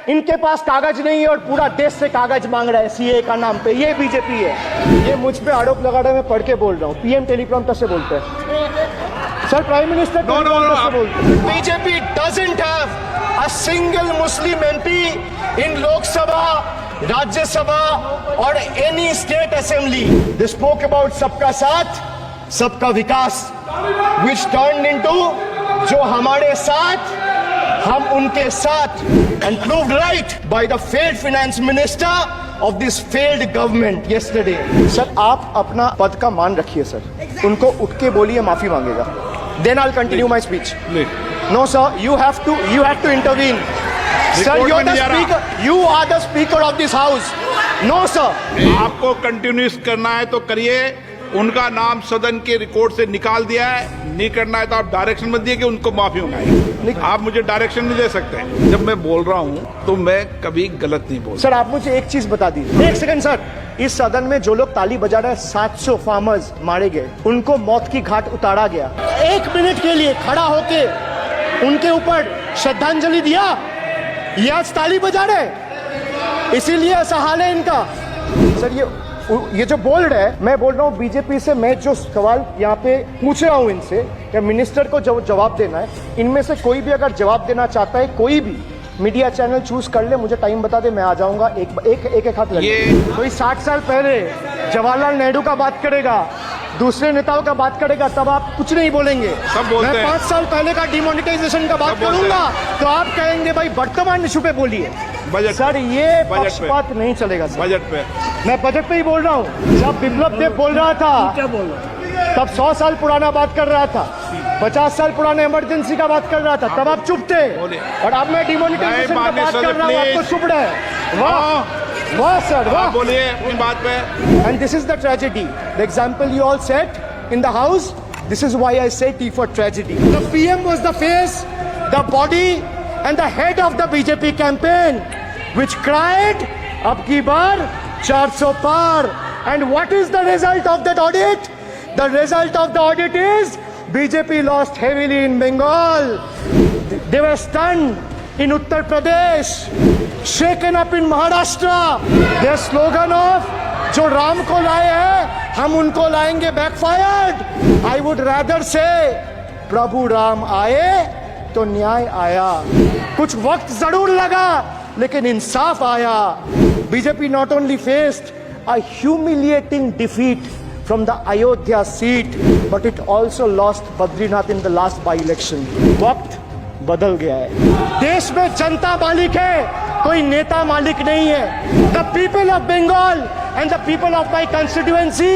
इनके पास कागज नहीं है और पूरा देश से कागज मांग रहा है सीए का नाम पे। ये बीजेपी है। ये मुझ पे आरोप लगा रहा है, मैं पढ़ के बोल रहा हूँ। पीएम टेलीप्रॉम्प्टर से बोलते हैं सर, प्राइम मिनिस्टर टेलीप्रॉम्प्टर से बोलते हैं। BJP doesn't have a single Muslim MP in Lok Sabha, Rajya Sabha और any state assembly. They spoke about सबका साथ सबका विकास, which turned into जो हमारे साथ हम उनके साथ, and proved right by the failed finance minister of this failed government yesterday. Sir आप अपना पद का मान रखिए सर, उनको उठ के बोलिए माफी मांगेगा, then I'll continue my speech. No sir, you have to intervene. Sir, you're the speaker. You are the speaker of this house. No sir. आपको कंटिन्यूस करना है तो करिए। उनका नाम सदन के रिकॉर्ड से निकाल दिया है। नहीं करना है तो आप डायरेक्शन मत दिए कि उनको माफी मंगाए। आप मुझे डायरेक्शन नहीं दे सकते। जब मैं बोल रहा हूँ तो मैं कभी गलत नहीं बोल। सर आप मुझे एक चीज बता दीजिए, एक सेकंड सर। इस सदन में जो लोग ताली बजा रहे हैं, 700 फार्मर्स मारे गए, उनको मौत की घाट उतारा गया। 1 मिनट के लिए खड़ा होके उनके ऊपर श्रद्धांजलि दिया, ये आज ताली बजा रहे, इसीलिए ऐसा हाल है इनका। सर ये जो बोल रहे हैं, मैं बोल रहा हूँ बीजेपी से, मैं जो सवाल यहाँ पे पूछ रहा हूँ इनसे, या मिनिस्टर को जवाब देना है, इनमें से कोई भी अगर जवाब देना चाहता है, कोई भी मीडिया चैनल चूज कर ले, मुझे टाइम बता दे, मैं आ जाऊंगा। एक हाथ लगे। कोई 60 साल पहले जवाहरलाल नेहरू का बात करेगा, दूसरे नेताओं का बात करेगा, तब आप कुछ नहीं बोलेंगे। मैं 5 साल पहले का डिमोनेटाइजेशन का बात करूंगा तो आप कहेंगे भाई वर्तमान इशू पे बोलिए। सर ये पक्षपात नहीं चलेगा सर। बजट पे मैं बजट पे ही बोल रहा हूँ। जब बिप्लब देव बोल रहा था तब 100 साल पुराना बात कर रहा था, 50 साल पुराने इमरजेंसी का बात कर रहा था, तब आप चुप थे। और अब मैं डिमोनेटाइजेशन का बात कर रहा हूँ, आपको चुप रहे। वाह वाह सर वाह, बोलिए अपनी बात पे। And this is the tragedy, the example you all set in the house, this is why I से T for tragedy. The PM was the face, the body and the head of the BJP campaign, which cried, अब की बार 400 पार. And what is the result of that audit? The result of the audit is BJP lost heavily in Bengal. They were stunned in Uttar Pradesh, shaken up in Maharashtra. Their slogan of जो राम को लाए हैं हम उनको लाएंगे backfired. I would rather say प्रभु राम आए तो न्याय आया. कुछ वक्त जरूर लगा लेकिन इंसाफ आया. BJP not only faced a humiliating defeat from the Ayodhya seat, but it also lost Badrinath in the last by-election. वक्त बदल गया है. देश में जनता मालिक है, कोई नेता मालिक नहीं है. The people of Bengal and the people of my constituency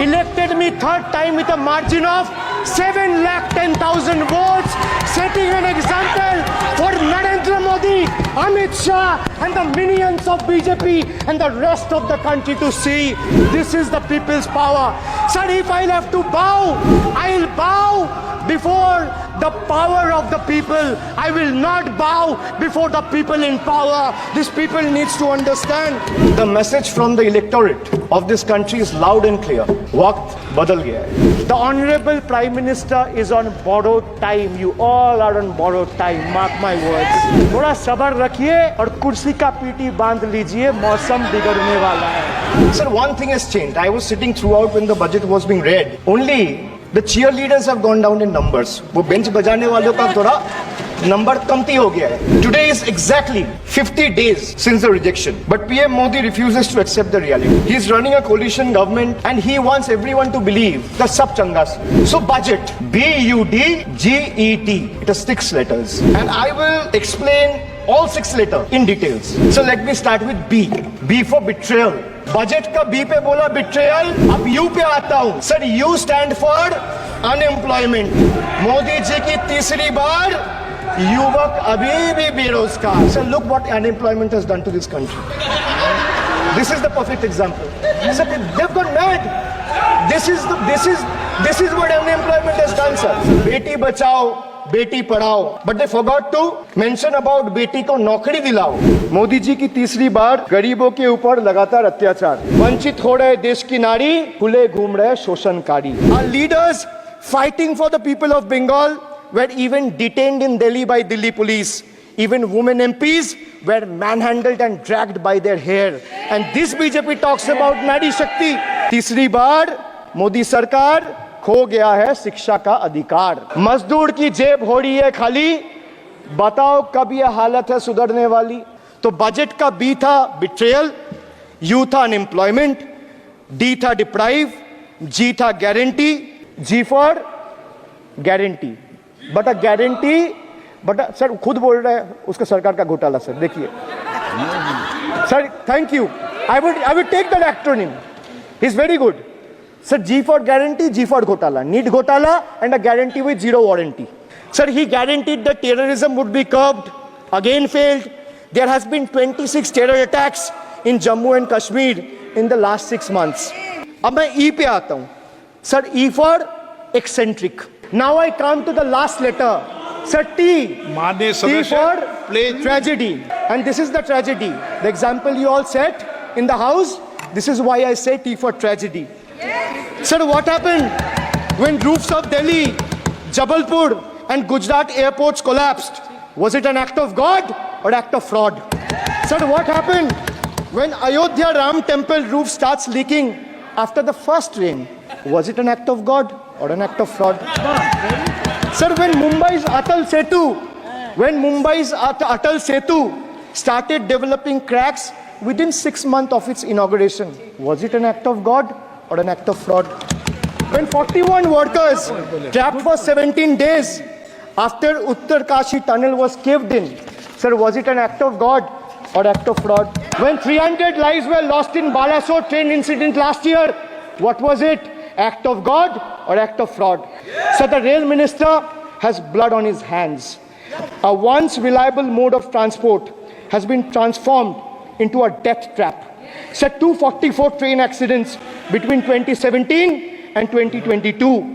elected me third time with a margin of 7,10,000 votes, setting an example for Narendra Modi, Amit Shah and the minions of BJP and the rest of the country to see. This is the people's power. Sir, if I'll have to bow, I'll bow before the power of the people. I will not bow before the people in power. These people needs to understand. The message from the electorate of this country is loud and clear. वक्त बदल गया है. The Honorable Prime Minister is on borrowed time. You all are on borrowed time. Mark my words. थोड़ा सब्र रखिए और कुर्सी का पीटी बांध लीजिए, मौसम बिगड़ने वाला है. Sir, one thing has changed. I was sitting throughout when the budget was being read. Only the cheerleaders have gone down in numbers. वो बेंच बजाने वालों का थोड़ा नंबर कमती हो गया है. Today is exactly 50 days since the rejection, but PM Modi refuses to accept the reality. He is running a coalition government and he wants everyone to believe that sab changa se. So budget, BUDGET, it has 6 letters, and I will explain all 6 letters in details. So let me start with B. B for betrayal. Budget का B पे बोला betrayal, अब U पे आता हूं. Sir you stand for unemployment. Modi ji की तीसरी बार युवक अभी भी बेरोजगार. Sir look what unemployment has done to this country. This is the perfect example. Sir they have gone mad. This is what unemployment has done. Sir बेटी बचाओ बेटी पढ़ाओ, but they forgot to mention about बेटी को नौकरी दिलाओ. मोदी जी की तीसरी बार गरीबों के ऊपर लगातार अत्याचार. वंचित हो रहे देश की नारी, खुले घूम रहे शोषणकारी. Our leaders fighting for the people of Bengal were even detained in Delhi by Delhi police. Even women MPs were manhandled and dragged by their hair. And this BJP talks about Nari Shakti. तीसरी बार मोदी सरकार खो गया है शिक्षा का अधिकार. मजदूर की जेब हो रही है खाली. बताओ कब ये हालत है सुधरने वाली. तो बजट का बी था बिट्रेयल, यू था अनएम्प्लॉयमेंट, डी था डिप्राइव, जी था guarantee, G for guarantee. But a guarantee, but sir खुद बोल रहा है उसका सरकार का घोटाला. सर देखिए sir, thank you. I would take that acronym. He is very good. Sir, G for guarantee, G for Ghotala. Need Ghotala and a guarantee with zero warranty. Sir, he guaranteed that terrorism would be curbed. Again failed. There has been 26 terror attacks in Jammu and Kashmir in the last 6 months. अब मैं E पे आता हूँ. Sir, E for eccentric. Now I come to the last letter. Sir, T. माननीय T सदस्य, for please. tragedy. And this is the tragedy. The example you all set in the house. This is why I say T for tragedy. Sir, what happened when roofs of Delhi, Jabalpur and Gujarat airports collapsed? Was it an act of God or act of fraud? Sir, what happened when Ayodhya Ram temple roof starts leaking after the first rain? Was it an act of God or an act of fraud? Sir, when Mumbai's Atal Setu started developing cracks within 6 months of its inauguration, was it an act of God or an act of fraud? When 41 workers trapped for 17 days after Uttarkashi tunnel was caved in, sir, was it an act of God or act of fraud? When 300 lives were lost in Balasore train incident last year, what was it? Act of God or act of fraud? So the rail minister has blood on his hands. A once reliable mode of transport has been transformed into a death trap. So 244 train accidents between 2017 and 2022.